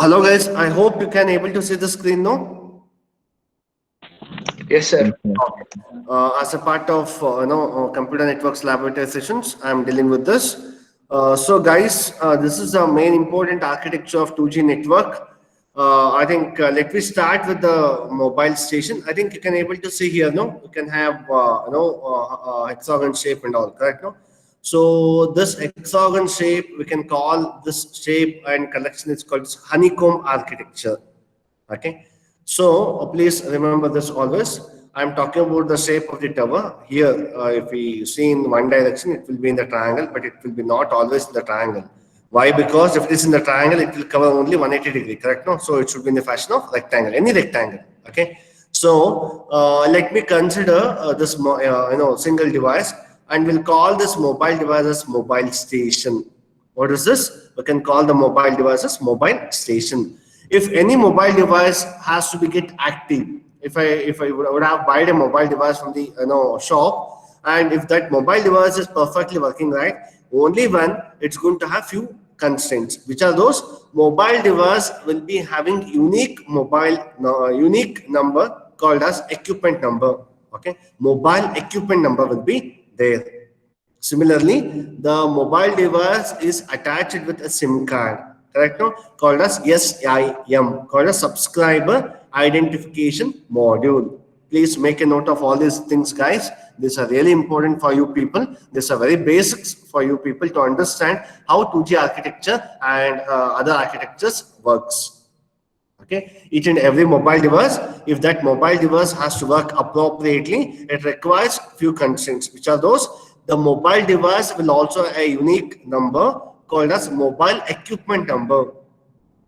Hello guys, I hope you can able to see the screen now. Yes, sir. As a part of computer networks laboratory sessions, I am dealing with this. So guys, this is the main important architecture of 2G network. I think let me start with the mobile station. I think you can able to see here. No, you can have hexagon shape and all. Correct? No. So this hexagon shape we can call this shape and collection is called honeycomb architecture. Okay, so please remember this always. I'm talking about the shape of the tower here. If we see in one direction, it will be in the triangle, but it will be not always in the triangle. Why? Because if it is in the triangle, it will cover only 180 degree, correct? No, so it should be in the fashion of rectangle, any rectangle. Okay, so let me consider this single device, and we'll call this mobile device as mobile station. What is this? We can call the mobile device as mobile station. If any mobile device has to be get active, if I would have buy a mobile device from the shop, and if that mobile device is perfectly working right, only when it's going to have few constraints. Which are those? Mobile device will be having unique number called as equipment number. Okay, mobile equipment number will be there. Similarly, the mobile device is attached with a SIM card, correct? No? Called as SIM, called as subscriber identification module. Please make a note of all these things, guys. These are really important for you people. These are very basics for you people to understand how 2G architecture and other architectures works. Okay, each and every mobile device, if that mobile device has to work appropriately, it requires few constraints. Which are those? The mobile device will also a unique number called as mobile equipment number,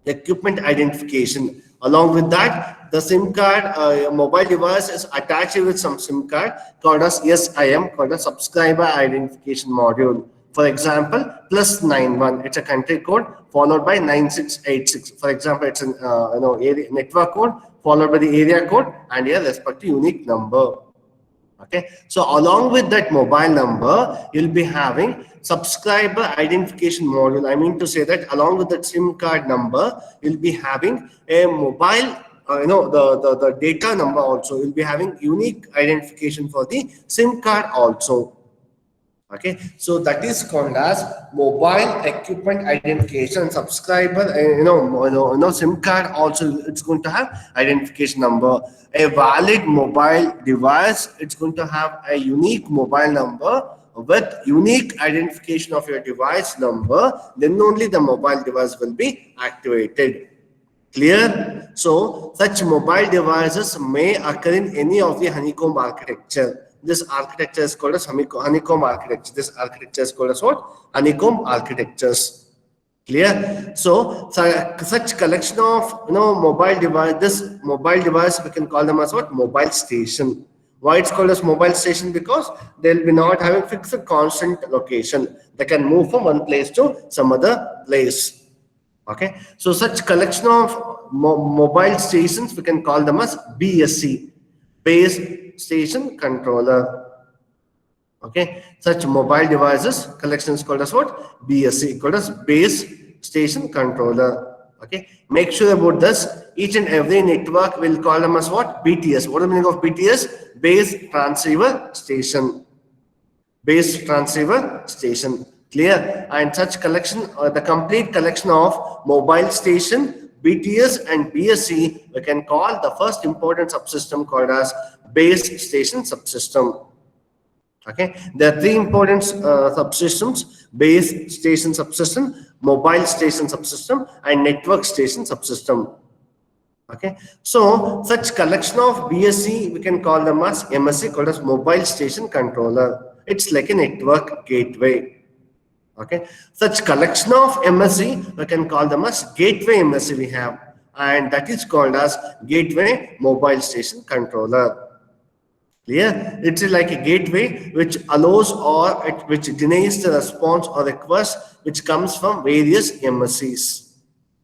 equipment identification. Along with that, the SIM card, mobile device is attached with some SIM card called as SIM, called as subscriber identification module. For example, +91, it's a country code followed by 9686. For example, it's an area network code followed by the area code and a respective unique number. Okay, so along with that mobile number, you'll be having subscriber identification module. I mean to say that along with that SIM card number, you'll be having a mobile, the data number also. You'll be having unique identification for the SIM card also. Okay, so that is called as mobile equipment identification. Subscriber, SIM card also, it's going to have identification number. A valid mobile device, it's going to have a unique mobile number with unique identification of your device number. Then only the mobile device will be activated. Clear? So such mobile devices may occur in any of the honeycomb architecture. This architecture is called as honeycomb architecture. This architecture is called as what? Honeycomb architectures. Clear? So such collection of mobile device, this mobile device we can call them as what? Mobile station. Why it's called as mobile station? Because they'll be not having fixed constant location. They can move from one place to some other place. Okay, so such collection of mobile stations we can call them as BSC, base station controller. Okay, such mobile devices collection is called as what? BSC, called as base station controller. Okay, make sure about this. Each and every network will call them as what? BTS. What is the meaning of BTS? Base transceiver station. Base transceiver station. Clear? And such collection, the complete collection of mobile station, BTS and BSC, we can call the first important subsystem called as base station subsystem. Okay, there are three important subsystems: base station subsystem, mobile station subsystem, and network station subsystem. Okay, so such collection of BSC we can call them as MSC, called as mobile station controller. It's like a network gateway. Okay, such collection of MSC we can call them as gateway MSC we have, and that is called as gateway mobile station controller. Clear? It's like a gateway which allows or which denies the response or request which comes from various MSCs.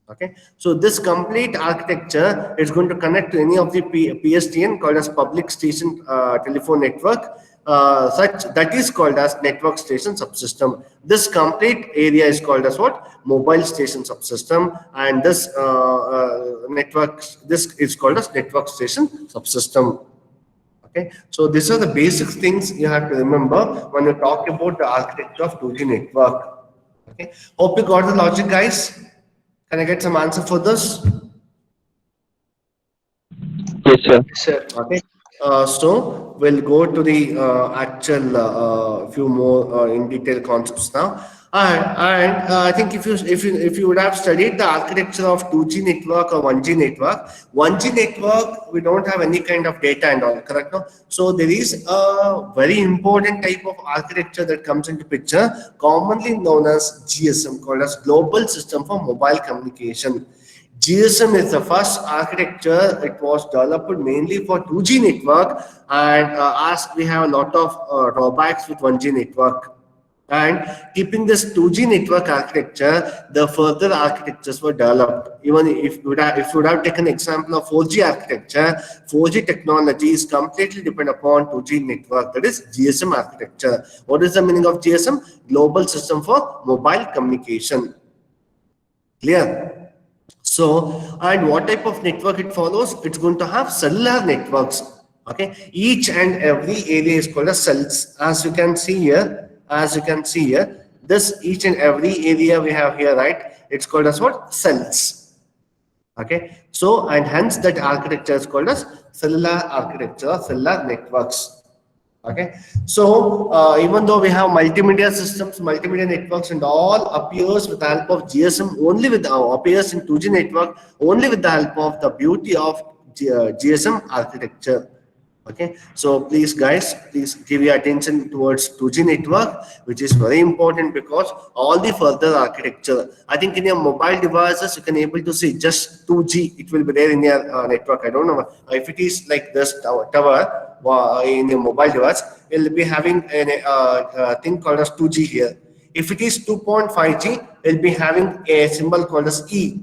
Okay, so this complete architecture is going to connect to any of the PSTN, called as public station telephone network, such that is called as network station subsystem. This complete area is called as what? Mobile station subsystem, and this this is called as network station subsystem. Okay, so these are the basic things you have to remember when you talk about the architecture of 2G network. Okay, hope you got the logic, guys. Can I get some answer for this? Yes, sir. Yes, sir. Okay, so we'll go to the actual few more in detail concepts now. And I think if you would have studied the architecture of 2G network or 1G network, 1G network we don't have any kind of data and all, correct? No? So there is a very important type of architecture that comes into picture, commonly known as GSM, called as Global System for Mobile Communication. GSM is the first architecture. It was developed mainly for 2G network, and as we have a lot of drawbacks with 1G network. And keeping this 2G network architecture, the further architectures were developed. Even if you would have taken example of 4G architecture, 4G technology is completely dependent upon 2G network, that is GSM architecture. What is the meaning of GSM? Global System for Mobile Communication. Clear? So, and what type of network it follows? It's going to have cellular networks. Okay, each and every area is called as cells. As you can see here, this each and every area we have here, right? It's called as what? Cells. Okay, so and hence that architecture is called as cellular architecture, cellular networks. Okay, so even though we have multimedia systems, multimedia networks and all appears with the help of GSM, only with appears in 2G network only with the help of the beauty of GSM architecture. Okay, so please guys, please give your attention towards 2G network, which is very important because all the further architecture, I think in your mobile devices you can able to see just 2G, it will be there in your network. I don't know if it is like this tower in your mobile device, it will be having a thing called as 2G here. If it is 2.5G, it will be having a symbol called as E.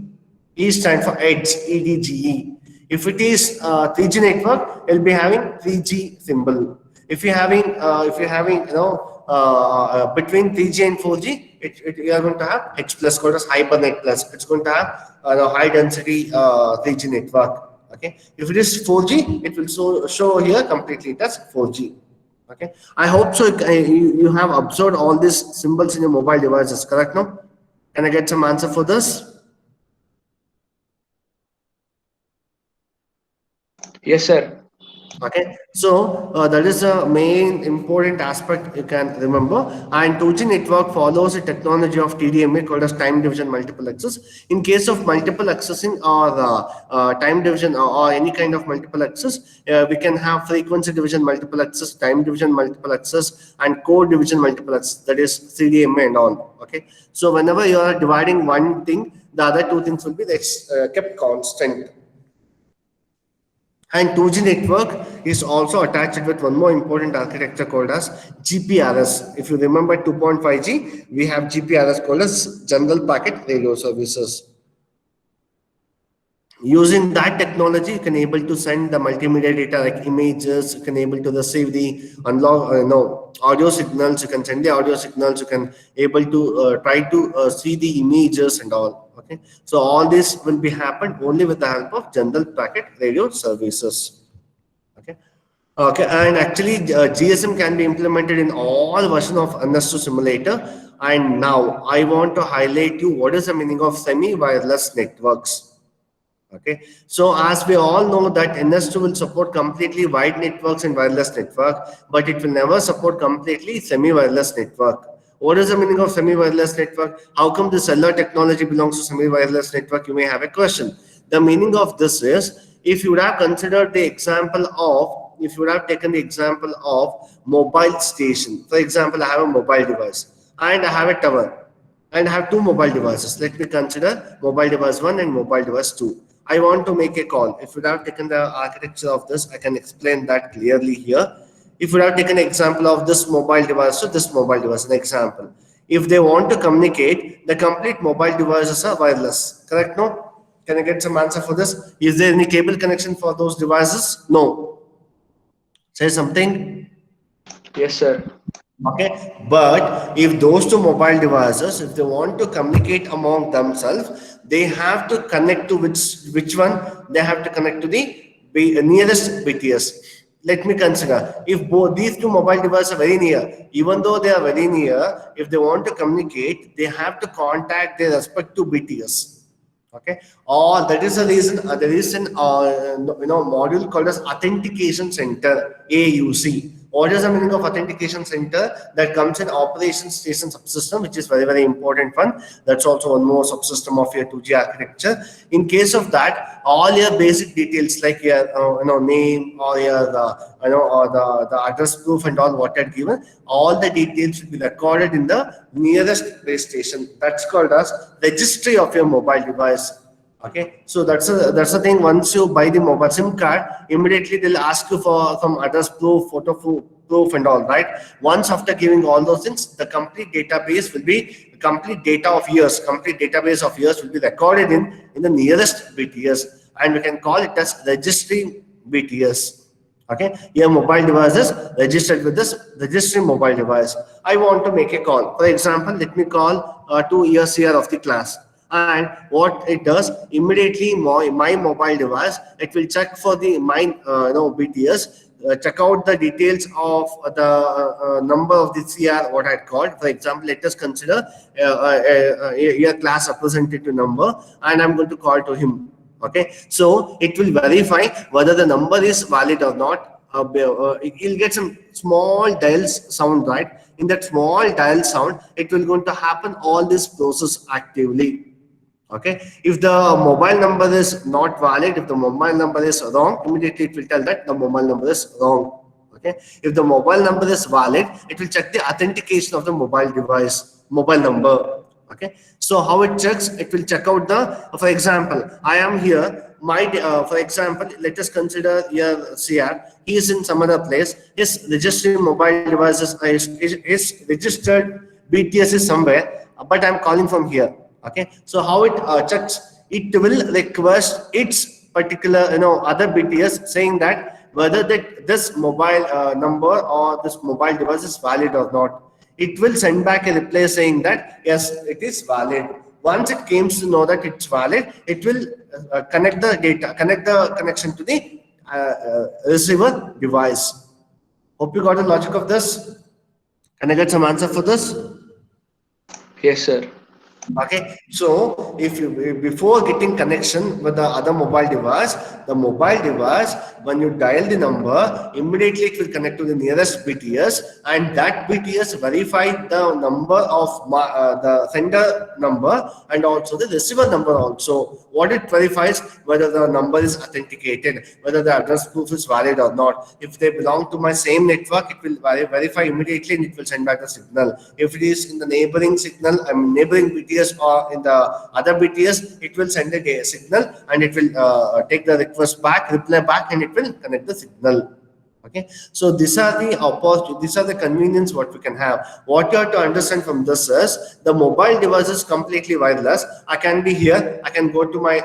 E stands for edge, EDGE. If it is 3G network, it will be having 3G symbol. If you're having between 3G and 4G, you are going to have H plus, called as HyperNet plus. It's going to have high density 3G network. Okay, if it is 4G, it will show here completely as 4G. Okay, I hope so. You have observed all these symbols in your mobile devices, correct? No? Can I get some answer for this? Yes, sir. Okay, so that is a main important aspect you can remember. And 2G network follows a technology of TDMA called as time division multiple access. In case of multiple accessing or time division or any kind of multiple access, we can have frequency division multiple access, time division multiple access, and code division multiple access, that is CDMA and all. Okay, so whenever you are dividing one thing, the other two things will be kept constant. And 2G network is also attached with one more important architecture called as GPRS. If you remember 2.5G, we have GPRS called as General Packet Radio Services. Using that technology, you can able to send the multimedia data like images. You can able to receive the audio signals. You can send the audio signals. You can able to try to see the images and all. Okay, so all this will be happen only with the help of General Packet Radio Services. Okay. Okay, and actually GSM can be implemented in all versions of NS2 simulator. And now I want to highlight you what is the meaning of semi-wireless networks. Okay, so as we all know that NS2 will support completely wide networks and wireless network, but it will never support completely semi-wireless network. What is the meaning of semi-wireless network? How come the cellular technology belongs to semi-wireless network? You may have a question. The meaning of this is, if you would have considered the example of, if you would have taken the example of mobile station. For example, I have a mobile device and I have a tower and I have two mobile devices. Let me consider mobile device 1 and mobile device 2. I want to make a call. If you would have taken the architecture of this, I can explain that clearly here. If you would have taken an example of this mobile device to this mobile device, an example. If they want to communicate, the complete mobile devices are wireless. Correct? No? Can I get some answer for this? Is there any cable connection for those devices? No. Say something. Yes, sir. Okay, but if those two mobile devices, if they want to communicate among themselves, they have to connect to which one? They have to connect to the nearest BTS. Let me consider if both these two mobile devices are very near, even though they are very near, if they want to communicate, they have to contact their respective BTS. Okay, or that is the reason there is an module called as authentication center, AUC. What is the meaning of authentication center? That comes in operation station subsystem, which is very important one. That's also one more subsystem of your 2G architecture. In case of that, all your basic details like your name or your or the address proof and all what are given, all the details will be recorded in the nearest base station. That's called as registry of your mobile device. Okay, so that's the thing. Once you buy the mobile SIM card, immediately they'll ask you for some address proof, photo proof and all, right? Once after giving all those things, the complete database will be complete database of years will be recorded in the nearest BTS, and we can call it as registry BTS. Okay, your mobile device is registered with this registry mobile device. I want to make a call. For example, let me call to ESCR of the class. And what it does immediately, my mobile device, it will check for the BTS, check out the details of the number of the CR what I had called. For example, let us consider a class representative number, and I'm going to call to him. Okay, so it will verify whether the number is valid or not. You'll get some small dials sound, right? In that small dial sound, it will going to happen all this process actively. Okay, if the mobile number is not valid, if the mobile number is wrong, immediately it will tell that the mobile number is wrong. Okay, if the mobile number is valid, it will check the authentication of the mobile device, mobile number. Okay, so how it checks? It will check out the, for example, I am here, for example, let us consider here CR, he is in some other place, his registered mobile devices, his registered BTS is somewhere, but I'm calling from here. Okay, so how it checks? It will request its particular other BTS saying that whether this mobile number or this mobile device is valid or not. It will send back a reply saying that yes, it is valid. Once it comes to know that it's valid, it will connect the connection to the receiver device. Hope you got the logic of this. Can I get some answer for this? Yes, sir. Okay, so if you before getting connection with the other mobile device, when you dial the number, immediately it will connect to the nearest BTS, and that BTS verify the number of the sender number and also the receiver number also. What it verifies, whether the number is authenticated, whether the address proof is valid or not. If they belong to my same network, it will verify immediately and it will send back the signal. If it is in the neighboring neighboring BTS or in the other BTS, it will send a signal and it will take the request back, reply back, and it will connect the signal. Okay, so these are the convenience what we can have. What you have to understand from this is the mobile device is completely wireless. I can be here, I can go to my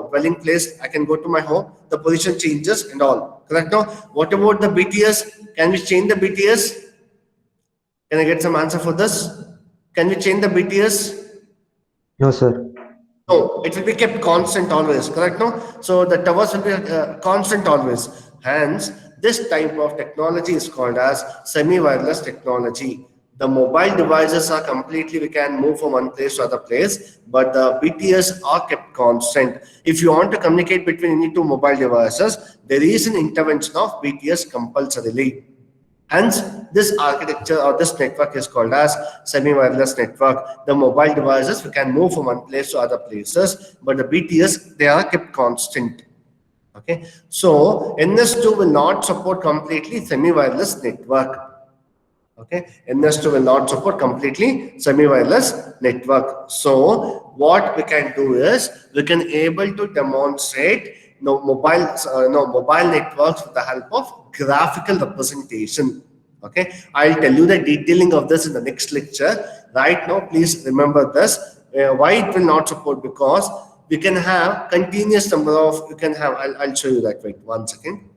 dwelling place, I can go to my home, the position changes and all. Correct? Now, what about the BTS? Can we change the BTS? Can I get some answer for this? Can we change the BTS? No, sir. No, it will be kept constant always, correct? No, so the towers will be constant always. Hence, this type of technology is called as semi-wireless technology. The mobile devices are completely, we can move from one place to other place, but the BTS are kept constant. If you want to communicate between any two mobile devices, there is an intervention of BTS compulsorily. Hence, this architecture or this network is called as semi-wireless network. The mobile devices, we can move from one place to other places, but the BTS, they are kept constant. Okay, so NS2 will not support completely semi-wireless network. Okay, NS2 will not support completely semi-wireless network. So what we can do is we can able to demonstrate mobile networks with the help of graphical representation. Okay, I'll tell you the detailing of this in the next lecture. Right now, please remember this. Why it will not support? Because we can have continuous number of, you can have, I'll show you that. Wait 1 second.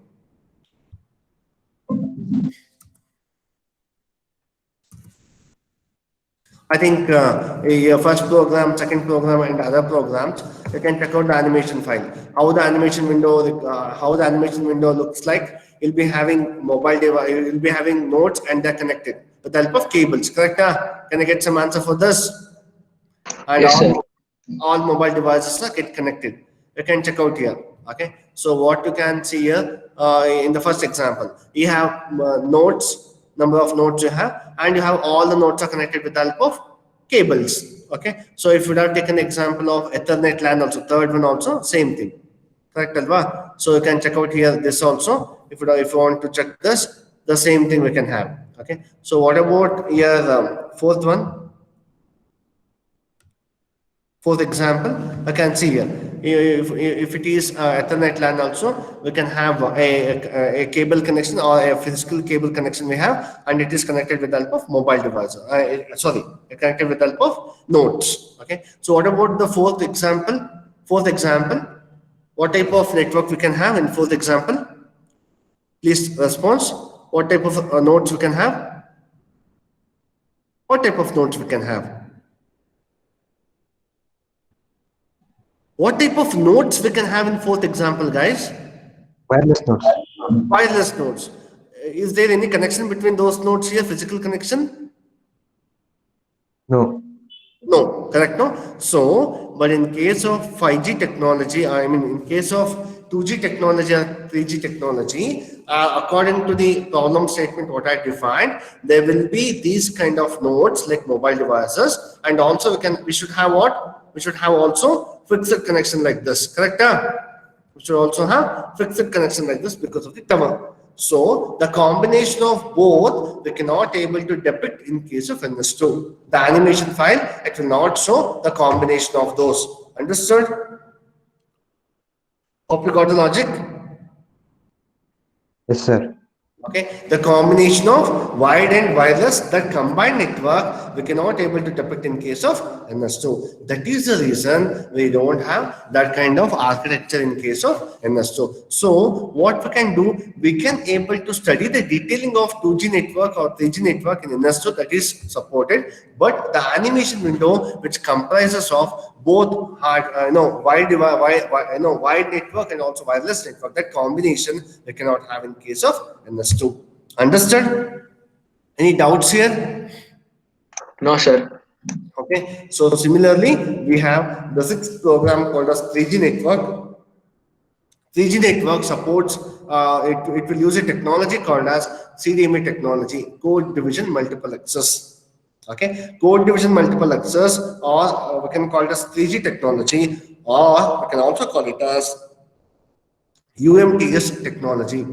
I think your first program, second program, and other programs, you can check out the animation file. How the animation window looks like. You'll be having mobile device. You'll be having nodes, and they're connected with the help of cables. Correct? Can I get some answer for this? And Yes, sir. all mobile devices are get connected. You can check out here. Okay. So what you can see here in the first example, you have nodes, number of nodes you have, and you have all the nodes are connected with the help of cables. Okay. So if you have taken example of Ethernet LAN also, third one also, same thing. Correct, Alva? So you can check out here this also. If you want to check this, the same thing we can have. Okay. So what about your fourth one? Fourth example, I can see here. If it is Ethernet LAN also, we can have a cable connection or a physical cable connection we have, and it is connected with the help of mobile device. Sorry, connected with the help of nodes. Okay. So what about the fourth example? Fourth example, what type of network we can have in fourth example? Please respond. What type of nodes we can have? What type of nodes we can have? What type of nodes we can have in fourth example, guys? Wireless nodes. Wireless nodes. Is there any connection between those nodes here, physical connection? No. No, correct, no? So, but in case of 5G technology, I mean, in case of 2G technology or 3G technology, according to the problem statement what I defined, there will be these kind of nodes like mobile devices, and also we should have what? We should have also fixed connection like this, correct? We should also have fixed connection like this because of the tower. So the combination of both we cannot able to depict in case of NS2. The animation file, it will not show the combination of those. Understood? Hope you got the logic. Yes, sir. Okay, the combination of wired and wireless, that combined network, we cannot able to depict in case of NS2. That is the reason we don't have that kind of architecture in case of NS2. So what we can do, we can able to study the detailing of 2G network or 3G network in NS2 that is supported, but the animation window which comprises of both wide network and also wireless network, that combination we cannot have in case of NS2. Understood? Any doubts here? No, sir. Okay. So similarly, we have the sixth program called as 3G network. 3G network supports, it will use a technology called as CDMA technology, code division multiple access. Okay, code division multiple access, or we can call it as 3G technology, or we can also call it as UMTS technology.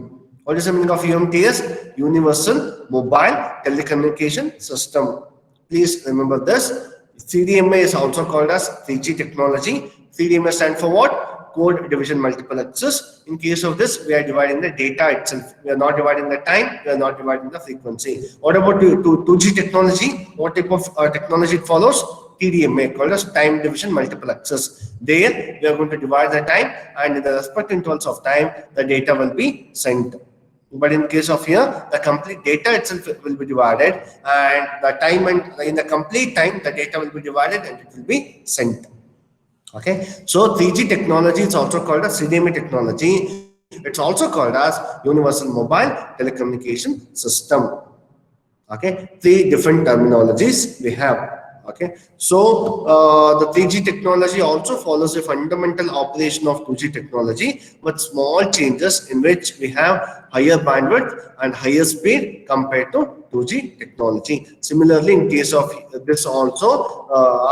What is the meaning of UMTS? Universal Mobile Telecommunication System. Please remember this. CDMA is also called as 3G technology. CDMA stands for what? Code division multiple access. In case of this, we are dividing the data itself. We are not dividing the time. We are not dividing the frequency. What about 2G technology? What type of technology it follows? TDMA, called as time division multiple access. There, we are going to divide the time, and in the respective intervals of time, the data will be sent. But in case of here, the complete data itself will be divided, and the time, and in the complete time, the data will be divided and it will be sent. Okay, so 3G technology is also called as CDMA technology. It's also called as Universal Mobile Telecommunication System. Okay, three different terminologies we have. Okay, so the 3G technology also follows a fundamental operation of 2G technology, with small changes in which we have higher bandwidth and higher speed compared to 2G technology. Similarly, in case of this also,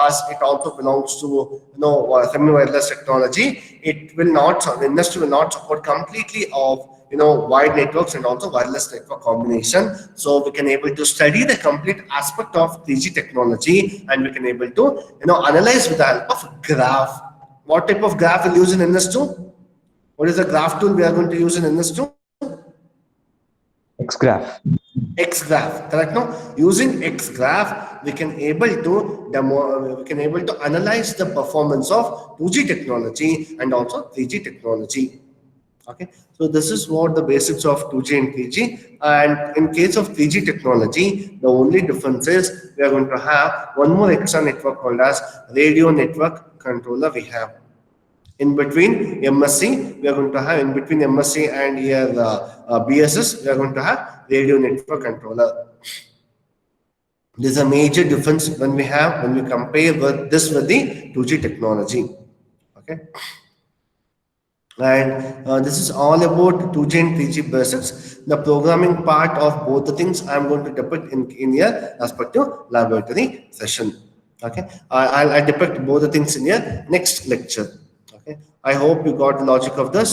as it also belongs to semi-wireless technology, it will not, the industry will not support completely of wide networks and also wireless network combination. So we can able to study the complete aspect of 3G technology, and we can able to analyze with the help of graph. What type of graph we'll use in NS2? What is the graph tool we are going to use in NS2? XGraph. XGraph, correct? No, using XGraph, we can able to analyze the performance of 2G technology and also 3G technology. Okay, so this is what the basics of 2G and 3G. And in case of 3G technology, the only difference is we are going to have one more extra network called as radio network controller we have. In between MSC, we are going to have in between MSC and here BSS, we are going to have radio network controller. There's a major difference when we compare this with the 2G technology. Okay. And this is all about 2G and 3G basics. The programming part of both the things I'm going to depict in your respective laboratory session. Okay, I'll depict both the things in your next lecture. Okay, I hope you got the logic of this.